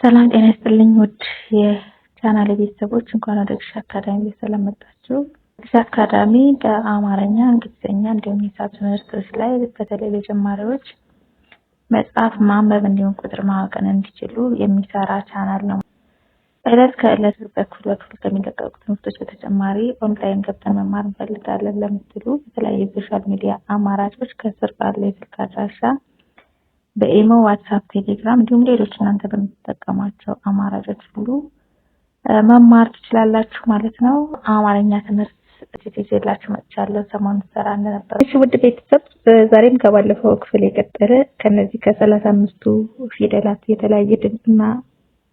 ሰላም ጤና ይስጥልኝ ውድ የቻናሌ ቤተሰቦች እንኳን ወደ ግሽ አካዳሚ በሰላም መጣችሁ። ግሽ አካዳሚ በአማርኛ፣ እንግሊዝኛ እንዲሁም ሂሳብ ትምህርቶች ላይ በተለይ ለጀማሪዎች መጽሐፍ ማንበብ እንዲሁም ቁጥር ማወቅን እንዲችሉ የሚሰራ ቻናል ነው። ዕለት ከዕለት በኩል ከሚለቀቁ ትምህርቶች በተጨማሪ ኦንላይን ገብተን መማር እንፈልጋለን ለምትሉ የተለያዩ ሶሻል ሚዲያ አማራጮች ከስር ባለው የስልክ አድራሻ በኢሞ፣ ዋትስአፕ፣ ቴሌግራም እንዲሁም ሌሎች እናንተ በምትጠቀሟቸው አማራጮች ሁሉ መማር ትችላላችሁ ማለት ነው። አማርኛ ትምህርት ይዤላችሁ መጥቻለሁ። ሰሞኑን ሰራ እንደነበረ ውድ ቤተሰብ ዛሬም ከባለፈው ክፍል የቀጠለ ከነዚህ ከ35ቱ ፊደላት የተለያየ ድምፅና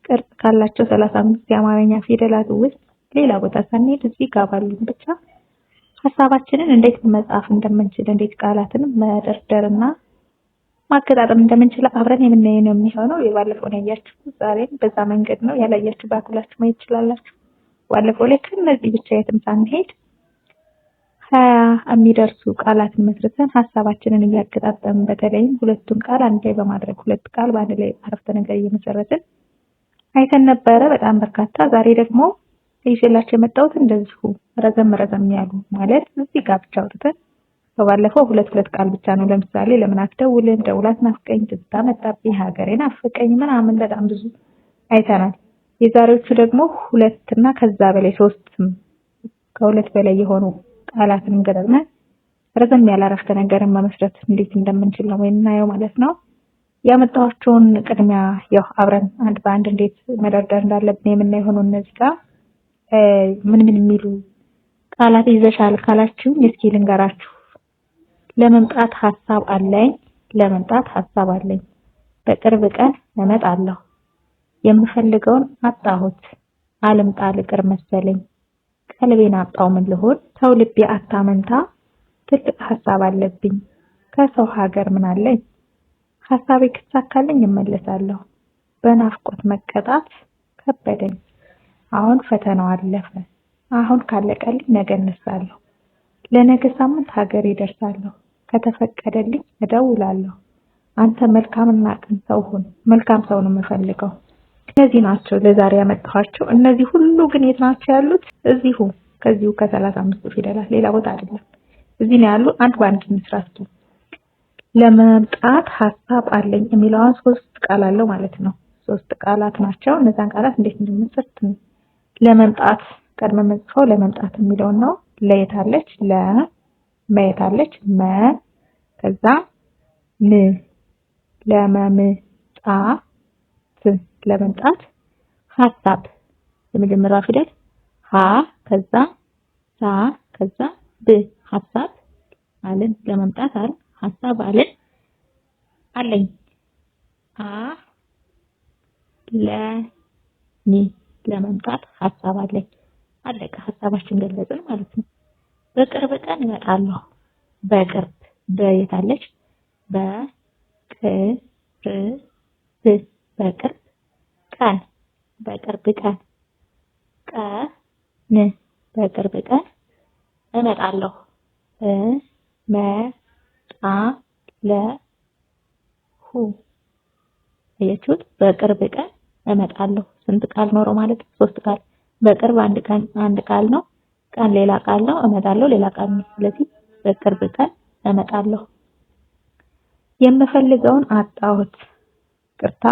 ቅርጽ ካላቸው 35 የአማርኛ ፊደላት ውስጥ ሌላ ቦታ ሳንሄድ እዚህ ጋር ባሉን ብቻ ሀሳባችንን እንዴት መጻፍ እንደምንችል እንዴት ቃላትን መደርደርና ማገጣጠም እንደምንችል አብረን የምናየው ነው የሚሆነው። የባለፈው ነው ያያችሁ፣ ዛሬም በዛ መንገድ ነው ያላያችሁ ባኩላችሁ ማየት ትችላላችሁ። ባለፈው ላይ ከነዚህ ብቻ የትም ሳንሄድ 20 የሚደርሱ ቃላትን መስርተን ሀሳባችንን እያገጣጠምን በተለይም ሁለቱን ቃል አንድ ላይ በማድረግ ሁለት ቃል በአንድ ላይ አረፍተ ነገር እየመሰረትን አይተን ነበረ። በጣም በርካታ። ዛሬ ደግሞ ይዤላችሁ የመጣሁት እንደዚሁ ረዘም ያሉ ማለት እዚህ ጋር ብቻ አውጥተን ባለፈው ሁለት ቃል ብቻ ነው። ለምሳሌ ለምን አትደውልም፣ ደውላት ናፍቀኝ፣ ትዝታ መጣብኝ፣ ሀገሬን ናፍቀኝ ምናምን በጣም ብዙ አይተናል። የዛሬዎቹ ደግሞ ሁለት እና ከዛ በላይ ሶስትም ከሁለት በላይ የሆኑ ቃላትን ገጣጥመን ረዘም ያለ አረፍተ ነገርን መመስረት እንዴት እንደምንችል ነው የምናየው ማለት ነው። ያመጣኋቸውን ቅድሚያ ያው አብረን አንድ በአንድ እንዴት መደርደር እንዳለብን የምናየው ሆኖ እነዚህ ጋር ምን የሚሉ ቃላት ይዘሻል ካላችሁ እስኪ ልንገራችሁ። ለመምጣት ሐሳብ አለኝ፣ በቅርብ ቀን እመጣለሁ፣ የምፈልገውን አጣሁት፣ አልምጣ ልቅር መሰለኝ፣ ቀልቤን አጣው ምን ልሆን፣ ተው ልቤ አታመንታ፣ ትልቅ ሐሳብ አለብኝ፣ ከሰው ሀገር ምን አለኝ፣ ሐሳቤ ከተሳካልኝ እመለሳለሁ፣ በናፍቆት መቀጣት ከበደኝ፣ አሁን ፈተናው አለፈ፣ አሁን ካለቀልኝ ነገ እነሳለሁ፣ ለነገ ሳምንት ሀገር ይደርሳለሁ፣ ከተፈቀደልኝ እደውላለሁ፣ አንተ መልካምና ቅን ሰው ሁን፣ መልካም ሰው ነው የምፈልገው። እነዚህ ናቸው ለዛሬ ያመጣኋቸው። እነዚህ ሁሉ ግን የት ናቸው ያሉት? ከዚሁ ከ35 ፊደላት ሌላ ቦታ አይደለም። እዚህ ነው ያሉ። አንድ ባንድ እንስራስቱ። ለመምጣት ሐሳብ አለኝ የሚለውን 3 ቃል አለው ማለት ነው። 3 ቃላት ናቸው። እነዛን ቃላት እንዴት እንደምንጽፍ ለመምጣት ቀድመ መጽፈው ለመምጣት የሚለውን ነው። ለየታለች መየታለች መ ከዛ ም ለመምጣት ለመምጣት ሐሳብ የመጀመሪያው ፊደል ሀ ከዛ ሳ ከዛ ብ ሐሳብ አለን። ለመምጣት ሐሳብ አለኝ ለመምጣት ሐሳብ አለኝ። አለቀ። ሐሳባችን ገለጽን ማለት ነው። በቅርብ ቀን እመጣለሁ። በቅርብ በየታለች በቅርብ ቀን በቅርብ ቀን በቅርብ ቀን እመጣለሁ። አያችሁት? በቅርብ ቀን እመጣለሁ። ስንት ቃል ኖሮ ማለት? 3 ቃል። በቅርብ አንድ ቃል ነው። ቀን ሌላ ቃል ነው። እመጣለሁ ሌላ ቃል ነው። ስለዚህ በቅርብ ቀን እመጣለሁ። የምፈልገውን አጣሁት። ቅርታ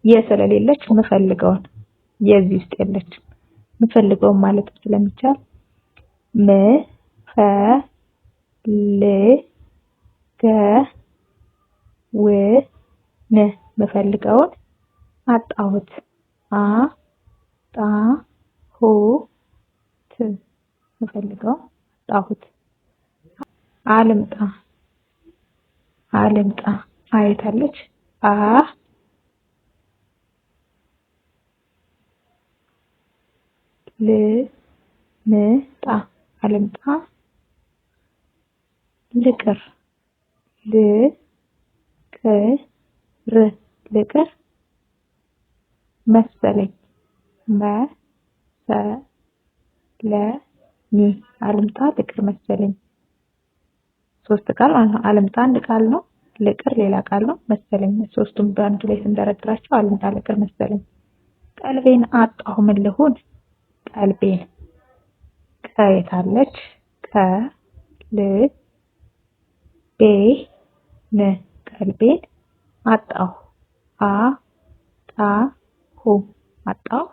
የሰለሌለች የምፈልገውን የዚህ ውስጥ የለችም። የምፈልገውን ማለት ስለሚቻል የምፈልገውን አጣሁት። የምፈልገው አጣሁት። አልምጣ አይታለች ልምጣ አልምጣ ልቅር መሰለኝ አልምጣ ልቅር መሰለኝ። 3 ቃል ማለት ነው። አልምጣ አንድ ቃል ነው። ልቅር ሌላ ቃል ነው። መሰለኝ ሶስቱም በአንድ ላይ ስንደረድራቸው አልምጣ ልቅር መሰለኝ ቀልቤን አጣሁ ምን ልሁን? ቀልቤን የት አለች? ቀልቤን አጣሁ አጣሁ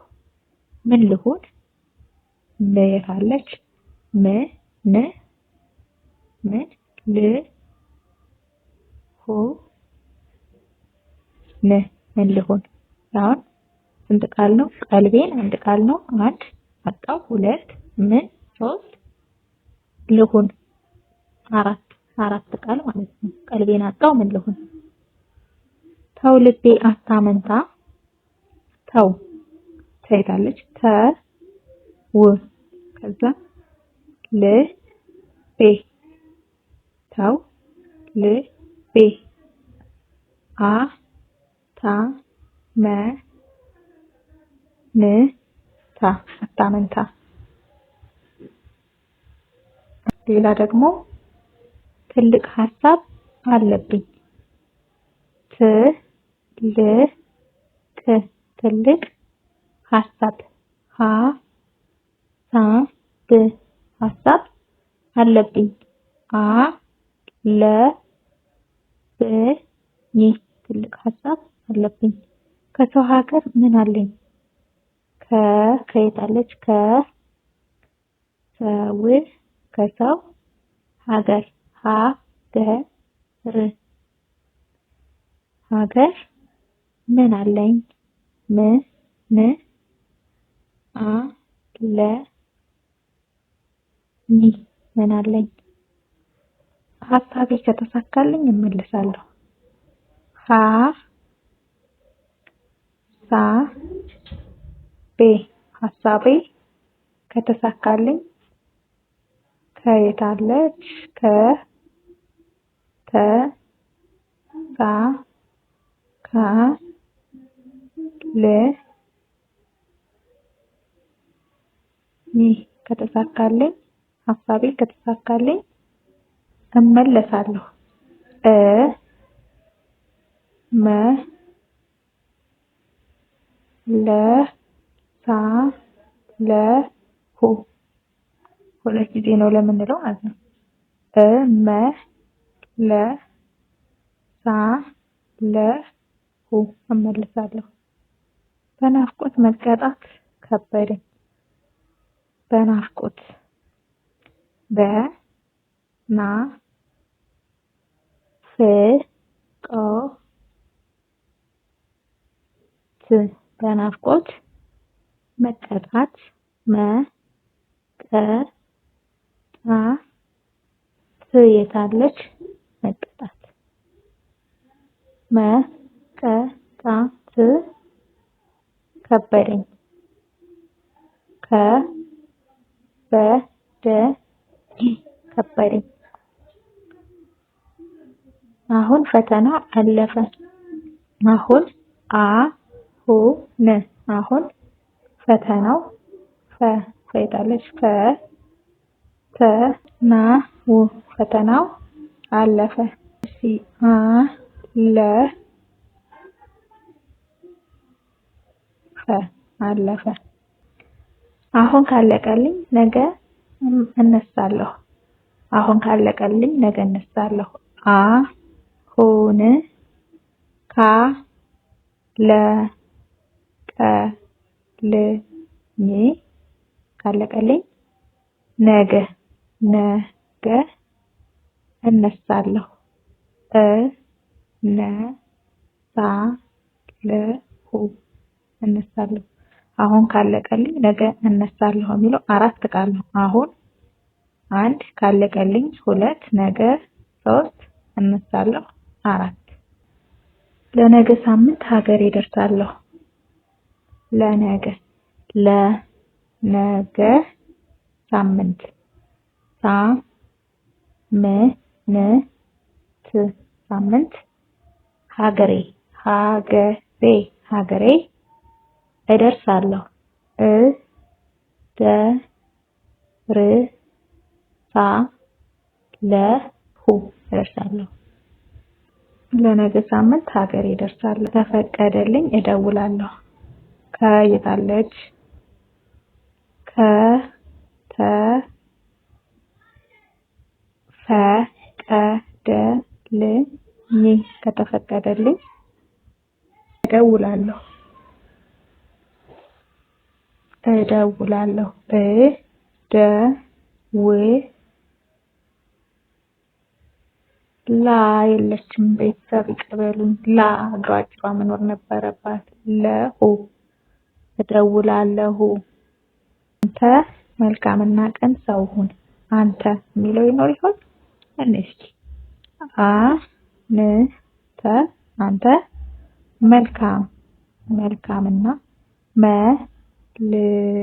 ምን ልሁን? የት አለች? ምን ልሁን? አሁን ስንት ቃል ነው? ቀልቤን አንድ ቃል ነው። አንድ አጣሁ፣ ሁለት ምን፣ ሶስት ልሁን አራት ቃል ማለት ነው። ቀልቤን አጣሁ ምን ልሁን? ተው ልቤ አታመንታ። ተው ታይታለች። ከዛ ልቤ ተው ልቤ አታመንታ። ሌላ ደግሞ ትልቅ ሀሳብ አለብኝ። ትልቅ ሀሳብ ሀሳብ አለብኝ። ትልቅ ሀሳብ አለብኝ። ከሰው ሀገር ምን አለኝ? ከየት አለች? ከሰው ሀገር ሀገር ምን አለኝ? ምን አለኝ? ሀሳቤ ከተሳካልኝ እመልሳለሁ። ሀሳቤ ከተሳካልኝ ከየት አለች? ከተሳካልኝ ሀሳቤ ከተሳካልኝ እመለሳለሁ። ሁለት ጊዜ ነው ለምንለው ማለት ነው። እመለሳለሁ። በናፍቆት መቀጣት ከበደኝ። በናፍቆት በናፍቆት መቀጣት የት አለች? መቀጣት ከበደኝ። ከበደኝ። አሁን ፈተናው አለፈ። አሁን ፈተናው ፈይታለች። ፈተናው አለፈ። እሺ አለፈ። አሁን ካለቀልኝ ነገ እነሳለሁ። አሁን ካለቀልኝ ነገ እነሳለሁ። አሁን ካለቀልኝ ነገ እነሳለሁ። እነሳለሁ። አሁን ካለቀልኝ ነገ እነሳለሁ የሚለው አራት ቃል ነው። አሁን አንድ፣ ካለቀልኝ ሁለት፣ ነገ ሶስት፣ እነሳለሁ አራት። ለነገ ሳምንት ሀገሬ እደርሳለሁ። ለነገ ሳምንት ሳምንት ሀገሬ እደርሳለሁ። እደርሳለሁ። ለነገ ሳምንት ሀገሬ እደርሳለሁ። ከፈቀደልኝ እደውላለሁ። ከየታለች ከተፈቀደልኝ እደውላለሁ ላ የለችም ቤተሰብ ይቀበሉኝ ላ አጭሯ መኖር ነበረባት ለሁ እደውላለሁ አንተ መልካምና ቅን ሰው ሁን አንተ የሚለው ይኖር ይሆን እስኪ አንተ መልካምና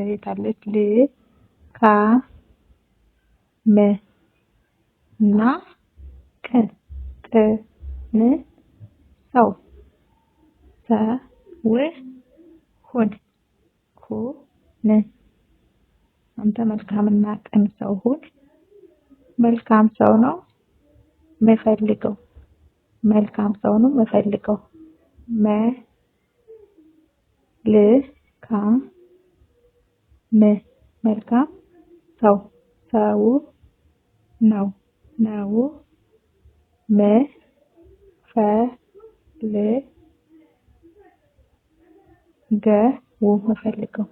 የታለች እና ቅን ሰው ሁን አንተ መልካምና ቅን ሰው ሁን መልካም ሰው ነው የምፈልገው መልካም ሰው ነው የምፈልገው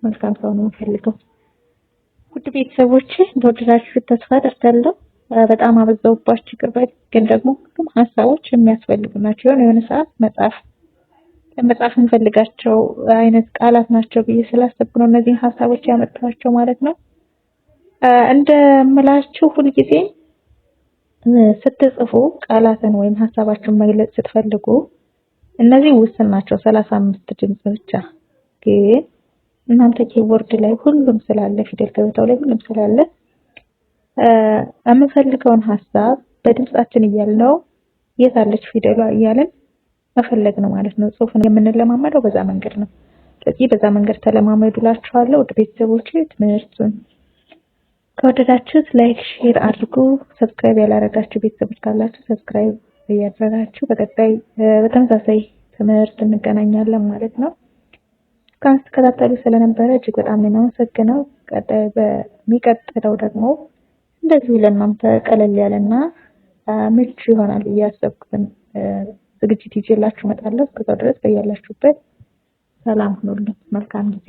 መልካም ሰው ነው የምፈልገው። ውድ ቤተሰቦቼ እንደወደዳችሁ ተስፋ አደርጋለሁ። በጣም አበዛውባችሁ ይቅርበል፣ ግን ደግሞ ሁሉም ሀሳቦች የሚያስፈልጉ ናቸው። የሆነ ሰዓት ለመጻፍ እንፈልጋቸው አይነት ቃላት ናቸው ብዬ ስላሰብኩ ነው እነዚህን ሀሳቦች ያመጣኋቸው ማለት ነው። እንደምላችሁ ሁልጊዜ ስትጽፉ ቃላትን ወይም ሀሳባችሁን መግለጽ ስትፈልጉ እነዚህ ውስን ናቸው፣ 35 ድምጽ ብቻ። ግን እናንተ ኪቦርድ ላይ ሁሉም ስላለ ፊደል ገበታው ላይ ሁሉም ስላለ የምፈልገውን ሀሳብ በድምጻችን እያልነው የታለች ፊደሏ እያልን መፈለግ ነው ማለት ነው። ጽሁፍን የምንለማመደው በዛ መንገድ ነው። ስለዚህ በዛ መንገድ ተለማመዱላችኋለሁ። ውድ ቤተሰቦቼ ትምህርቱን ከወደዳችሁት ላይክ ሼር አድርጉ። ሰብስክራይብ ያላደረጋችሁ ቤተሰቦች ካላችሁ ሰብስክራይብ እያደረጋችሁ በቀጣይ በተመሳሳይ ትምህርት እንገናኛለን ማለት ነው። እስካሁን ስትከታተሉ ስለነበረ እጅግ በጣም ነው የማመሰግነው። ቀጣይ በሚቀጥለው ደግሞ እንደዚሁ ለእናንተ ቀለል ያለና ምቹ ይሆናል እያሰብኩትን ዝግጅት ይዤላችሁ እመጣለሁ። እስከዛው ድረስ በያላችሁበት ሰላም ሁኑልኝ። መልካም ጊዜ